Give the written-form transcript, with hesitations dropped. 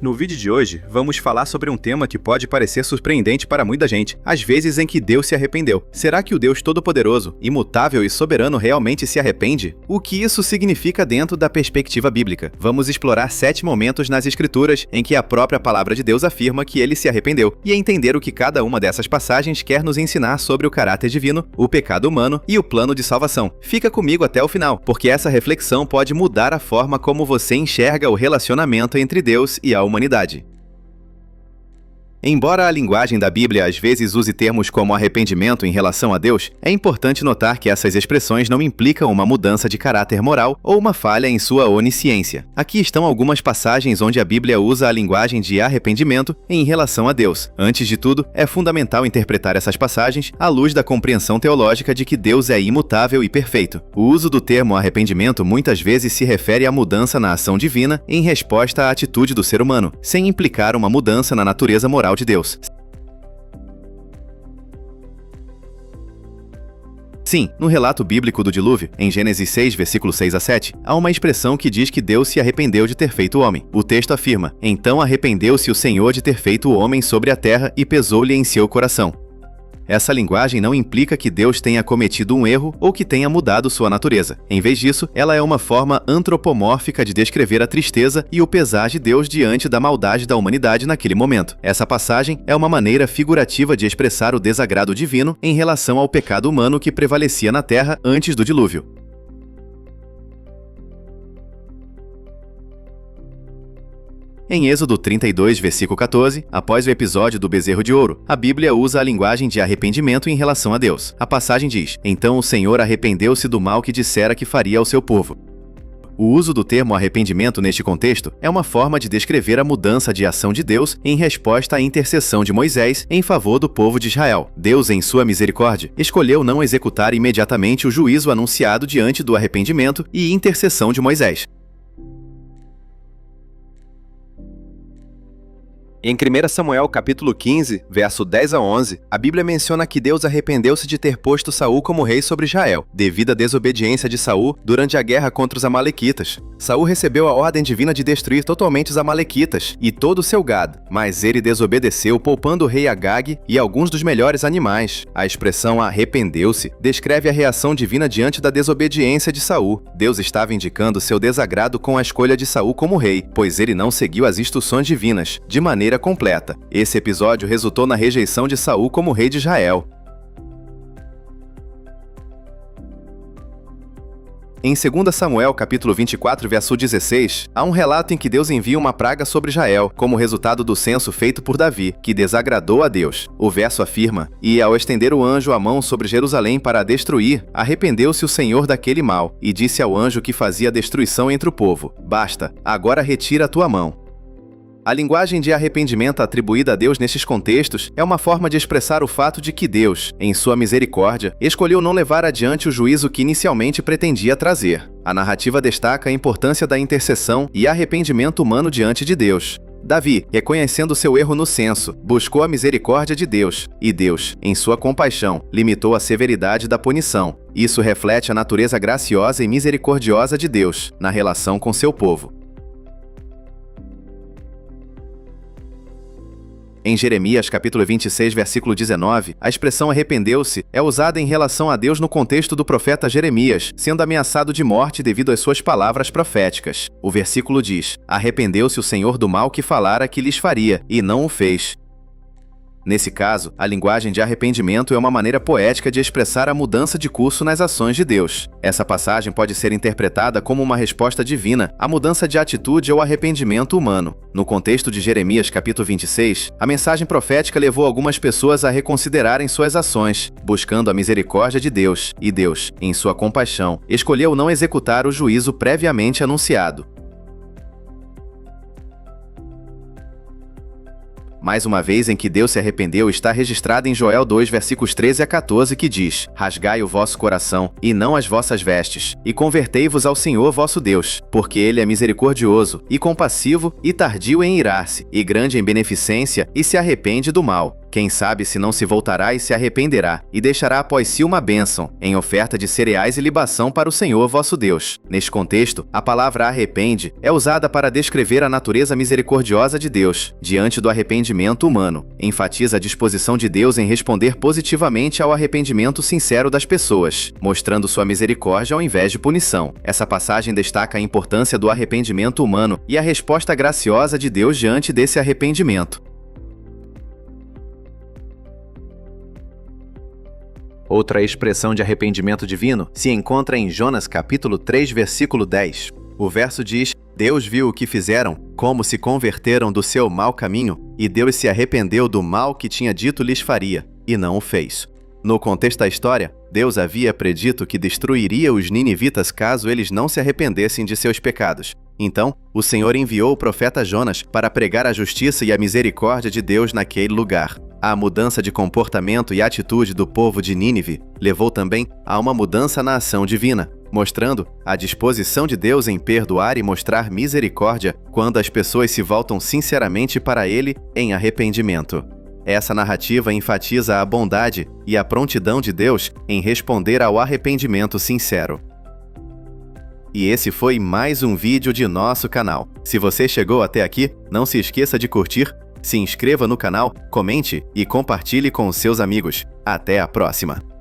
No vídeo de hoje, vamos falar sobre um tema que pode parecer surpreendente para muita gente, as vezes em que Deus se arrependeu. Será que o Deus Todo-Poderoso, imutável e soberano realmente se arrepende? O que isso significa dentro da perspectiva bíblica? Vamos explorar 7 momentos nas Escrituras em que a própria palavra de Deus afirma que ele se arrependeu, e entender o que cada uma dessas passagens quer nos ensinar sobre o caráter divino, o pecado humano e o plano de salvação. Fica comigo até o final, porque essa reflexão pode mudar a forma como você enxerga o relacionamento entre Deus e a humanidade. Embora a linguagem da Bíblia às vezes use termos como arrependimento em relação a Deus, é importante notar que essas expressões não implicam uma mudança de caráter moral ou uma falha em sua onisciência. Aqui estão algumas passagens onde a Bíblia usa a linguagem de arrependimento em relação a Deus. Antes de tudo, é fundamental interpretar essas passagens à luz da compreensão teológica de que Deus é imutável e perfeito. O uso do termo arrependimento muitas vezes se refere à mudança na ação divina em resposta à atitude do ser humano, sem implicar uma mudança na natureza moral de Deus. Sim, no relato bíblico do dilúvio, em Gênesis 6, versículo 6 a 7, há uma expressão que diz que Deus se arrependeu de ter feito o homem. O texto afirma: "Então arrependeu-se o Senhor de ter feito o homem sobre a terra e pesou-lhe em seu coração." Essa linguagem não implica que Deus tenha cometido um erro ou que tenha mudado sua natureza. Em vez disso, ela é uma forma antropomórfica de descrever a tristeza e o pesar de Deus diante da maldade da humanidade naquele momento. Essa passagem é uma maneira figurativa de expressar o desagrado divino em relação ao pecado humano que prevalecia na terra antes do dilúvio. Em Êxodo 32, versículo 14, após o episódio do bezerro de ouro, a Bíblia usa a linguagem de arrependimento em relação a Deus. A passagem diz: "Então o Senhor arrependeu-se do mal que dissera que faria ao seu povo." O uso do termo arrependimento neste contexto é uma forma de descrever a mudança de ação de Deus em resposta à intercessão de Moisés em favor do povo de Israel. Deus, em sua misericórdia, escolheu não executar imediatamente o juízo anunciado diante do arrependimento e intercessão de Moisés. Em 1 Samuel capítulo 15, verso 10 a 11, a Bíblia menciona que Deus arrependeu-se de ter posto Saul como rei sobre Israel, devido à desobediência de Saul durante a guerra contra os amalequitas. Saul recebeu a ordem divina de destruir totalmente os amalequitas e todo o seu gado, mas ele desobedeceu, poupando o rei Agag e alguns dos melhores animais. A expressão arrependeu-se descreve a reação divina diante da desobediência de Saul. Deus estava indicando seu desagrado com a escolha de Saul como rei, pois ele não seguiu as instruções divinas de maneira completa. Esse episódio resultou na rejeição de Saul como rei de Israel. Em 2 Samuel capítulo 24, verso 16, há um relato em que Deus envia uma praga sobre Israel, como resultado do censo feito por Davi, que desagradou a Deus. O verso afirma: "E ao estender o anjo a mão sobre Jerusalém para a destruir, arrependeu-se o Senhor daquele mal, e disse ao anjo que fazia destruição entre o povo: Basta, agora retira a tua mão." A linguagem de arrependimento atribuída a Deus nestes contextos é uma forma de expressar o fato de que Deus, em sua misericórdia, escolheu não levar adiante o juízo que inicialmente pretendia trazer. A narrativa destaca a importância da intercessão e arrependimento humano diante de Deus. Davi, reconhecendo seu erro no censo, buscou a misericórdia de Deus, e Deus, em sua compaixão, limitou a severidade da punição. Isso reflete a natureza graciosa e misericordiosa de Deus na relação com seu povo. Em Jeremias capítulo 26, versículo 19, a expressão arrependeu-se é usada em relação a Deus no contexto do profeta Jeremias, sendo ameaçado de morte devido às suas palavras proféticas. O versículo diz: "Arrependeu-se o Senhor do mal que falara que lhes faria, e não o fez." Nesse caso, a linguagem de arrependimento é uma maneira poética de expressar a mudança de curso nas ações de Deus. Essa passagem pode ser interpretada como uma resposta divina à mudança de atitude ou arrependimento humano. No contexto de Jeremias capítulo 26, a mensagem profética levou algumas pessoas a reconsiderarem suas ações, buscando a misericórdia de Deus, e Deus, em sua compaixão, escolheu não executar o juízo previamente anunciado. Mais uma vez em que Deus se arrependeu está registrada em Joel 2, versículos 13 a 14, que diz: "Rasgai o vosso coração, e não as vossas vestes, e convertei-vos ao Senhor vosso Deus, porque Ele é misericordioso, e compassivo, e tardio em irar-se, e grande em beneficência, e se arrepende do mal." Quem sabe se não se voltará e se arrependerá, e deixará após si uma bênção, em oferta de cereais e libação para o Senhor vosso Deus. Neste contexto, a palavra arrepende é usada para descrever a natureza misericordiosa de Deus, diante do arrependimento humano. Enfatiza a disposição de Deus em responder positivamente ao arrependimento sincero das pessoas, mostrando sua misericórdia ao invés de punição. Essa passagem destaca a importância do arrependimento humano e a resposta graciosa de Deus diante desse arrependimento. Outra expressão de arrependimento divino se encontra em Jonas capítulo 3, versículo 10. O verso diz: Deus viu o que fizeram, como se converteram do seu mau caminho, e Deus se arrependeu do mal que tinha dito lhes faria, e não o fez. No contexto da história, Deus havia predito que destruiria os ninivitas caso eles não se arrependessem de seus pecados. Então, o Senhor enviou o profeta Jonas para pregar a justiça e a misericórdia de Deus naquele lugar. A mudança de comportamento e atitude do povo de Nínive levou também a uma mudança na ação divina, mostrando a disposição de Deus em perdoar e mostrar misericórdia quando as pessoas se voltam sinceramente para Ele em arrependimento. Essa narrativa enfatiza a bondade e a prontidão de Deus em responder ao arrependimento sincero. E esse foi mais um vídeo de nosso canal. Se você chegou até aqui, não se esqueça de curtir, se inscreva no canal, comente e compartilhe com os seus amigos. Até a próxima!